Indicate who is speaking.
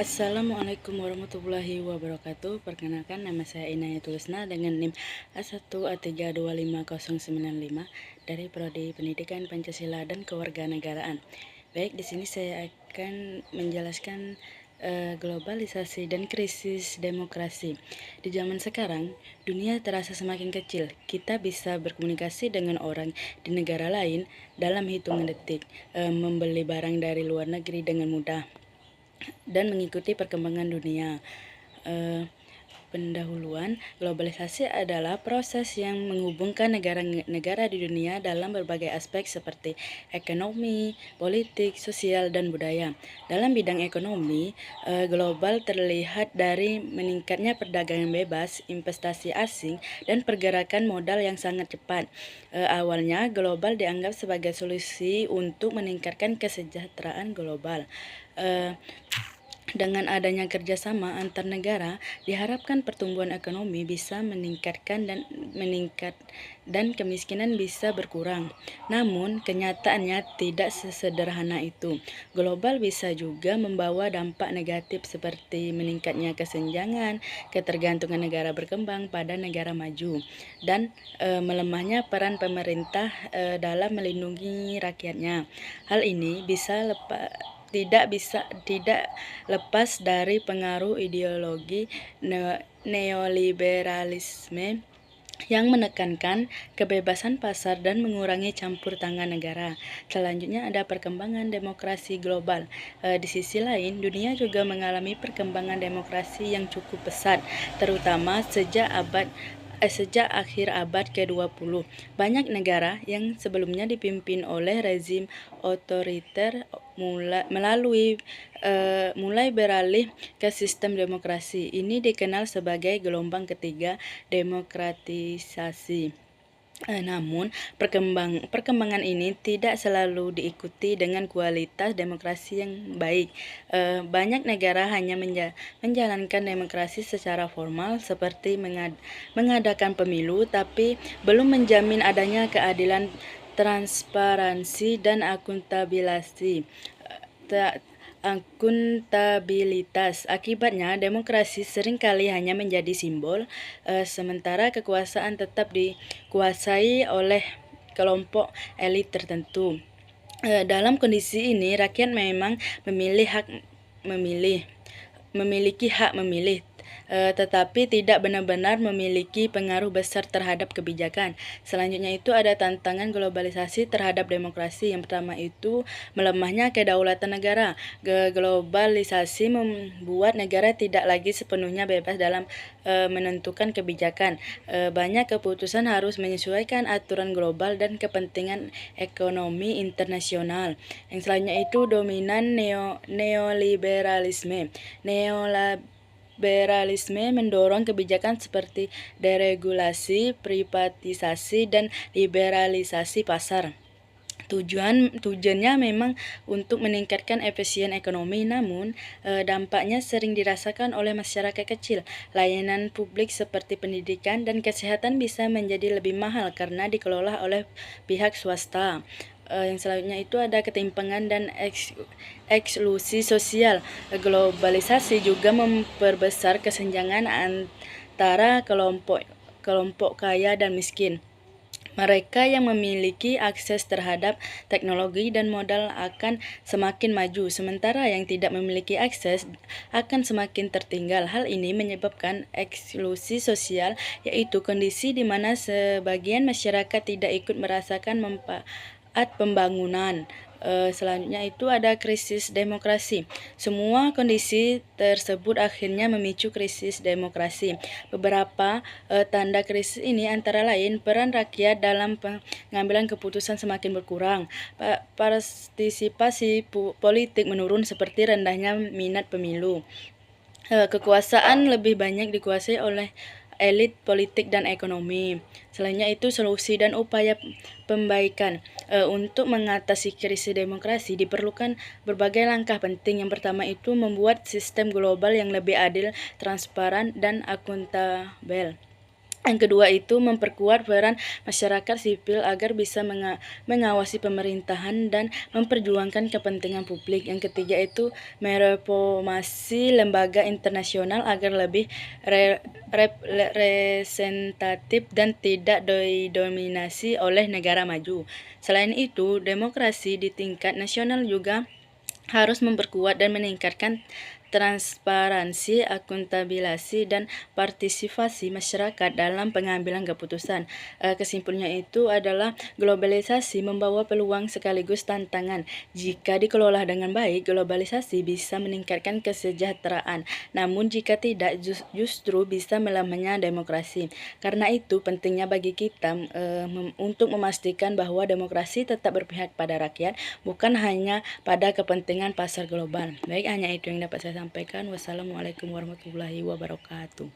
Speaker 1: Assalamualaikum warahmatullahi wabarakatuh. Perkenalkan, nama saya Inayat Lusna dengan NIM A1A325095 dari Prodi Pendidikan Pancasila dan Kewarganegaraan. Baik, di sini saya akan menjelaskan globalisasi dan krisis demokrasi. Di zaman sekarang, dunia terasa semakin kecil. Kita bisa berkomunikasi dengan orang di negara lain dalam hitungan detik, membeli barang dari luar negeri dengan mudah, dan mengikuti perkembangan dunia. Pendahuluan, globalisasi adalah proses yang menghubungkan negara-negara di dunia dalam berbagai aspek seperti ekonomi, politik, sosial, dan budaya. Dalam bidang ekonomi, global terlihat dari meningkatnya perdagangan bebas, investasi asing, dan pergerakan modal yang sangat cepat. Awalnya, global dianggap sebagai solusi untuk meningkatkan kesejahteraan global. Dengan adanya kerjasama antar negara, diharapkan pertumbuhan ekonomi bisa meningkat dan kemiskinan bisa berkurang. Namun, kenyataannya tidak sesederhana itu. Global bisa juga membawa dampak negatif seperti meningkatnya kesenjangan, ketergantungan negara berkembang pada negara maju, dan melemahnya peran pemerintah dalam melindungi rakyatnya. Hal ini tidak lepas dari pengaruh ideologi neoliberalisme yang menekankan kebebasan pasar dan mengurangi campur tangan negara. Selanjutnya ada perkembangan demokrasi global. Di sisi lain, dunia juga mengalami perkembangan demokrasi yang cukup pesat, terutama sejak akhir abad ke-20. Banyak negara yang sebelumnya dipimpin oleh rezim otoriter mulai beralih ke sistem demokrasi. Ini dikenal sebagai gelombang ketiga demokratisasi. Namun, perkembangan ini tidak selalu diikuti dengan kualitas demokrasi yang baik. Banyak negara hanya menjalankan demokrasi secara formal seperti mengadakan pemilu, tapi belum menjamin adanya keadilan, transparansi, dan akuntabilitas. Akibatnya, demokrasi seringkali hanya menjadi simbol, sementara kekuasaan tetap dikuasai oleh kelompok elit tertentu. Dalam kondisi ini, rakyat memang memiliki hak memilih, tetapi tidak benar-benar memiliki pengaruh besar terhadap kebijakan. Selanjutnya itu ada tantangan globalisasi terhadap demokrasi. Yang pertama itu melemahnya kedaulatan negara. Globalisasi membuat negara tidak lagi sepenuhnya bebas dalam menentukan kebijakan. Banyak keputusan harus menyesuaikan aturan global dan kepentingan ekonomi internasional. Yang selanjutnya itu dominan neoliberalisme. Neoliberalisme mendorong kebijakan seperti deregulasi, privatisasi, dan liberalisasi pasar. Tujuannya memang untuk meningkatkan efisien ekonomi, namun dampaknya sering dirasakan oleh masyarakat kecil. Layanan publik seperti pendidikan dan kesehatan bisa menjadi lebih mahal karena dikelola oleh pihak swasta. Yang selanjutnya itu ada ketimpangan dan eksklusi sosial. Globalisasi juga memperbesar kesenjangan antara kelompok kaya dan miskin. Mereka yang memiliki akses terhadap teknologi dan modal akan semakin maju, sementara yang tidak memiliki akses akan semakin tertinggal. Hal ini menyebabkan eksklusi sosial, yaitu kondisi di mana sebagian masyarakat tidak ikut merasakan manfaat pembangunan. Selanjutnya itu ada krisis demokrasi. Semua kondisi tersebut akhirnya memicu krisis demokrasi. Beberapa tanda krisis ini antara lain peran rakyat dalam pengambilan keputusan semakin berkurang, partisipasi politik menurun seperti rendahnya minat pemilu, kekuasaan lebih banyak dikuasai oleh elit politik dan ekonomi. Selanjutnya itu solusi dan upaya pembaikan. Untuk mengatasi krisis demokrasi diperlukan berbagai langkah penting. Yang pertama itu membuat sistem global yang lebih adil, transparan, dan akuntabel. Yang kedua itu memperkuat peran masyarakat sipil agar bisa mengawasi pemerintahan dan memperjuangkan kepentingan publik. Yang ketiga itu mereformasi lembaga internasional agar lebih representatif dan tidak didominasi oleh negara maju. Selain itu, demokrasi di tingkat nasional juga harus memperkuat dan meningkatkan transparansi, akuntabilitas, dan partisipasi masyarakat dalam pengambilan keputusan. Kesimpulannya itu adalah globalisasi membawa peluang sekaligus tantangan. Jika dikelola dengan baik, globalisasi bisa meningkatkan kesejahteraan. Namun jika tidak, justru bisa melemahnya demokrasi. Karena itu pentingnya bagi kita untuk memastikan bahwa demokrasi tetap berpihak pada rakyat, bukan hanya pada kepentingan pasar global. Baik, hanya itu yang dapat saya sampaikan. Wassalamualaikum warahmatullahi wabarakatuh.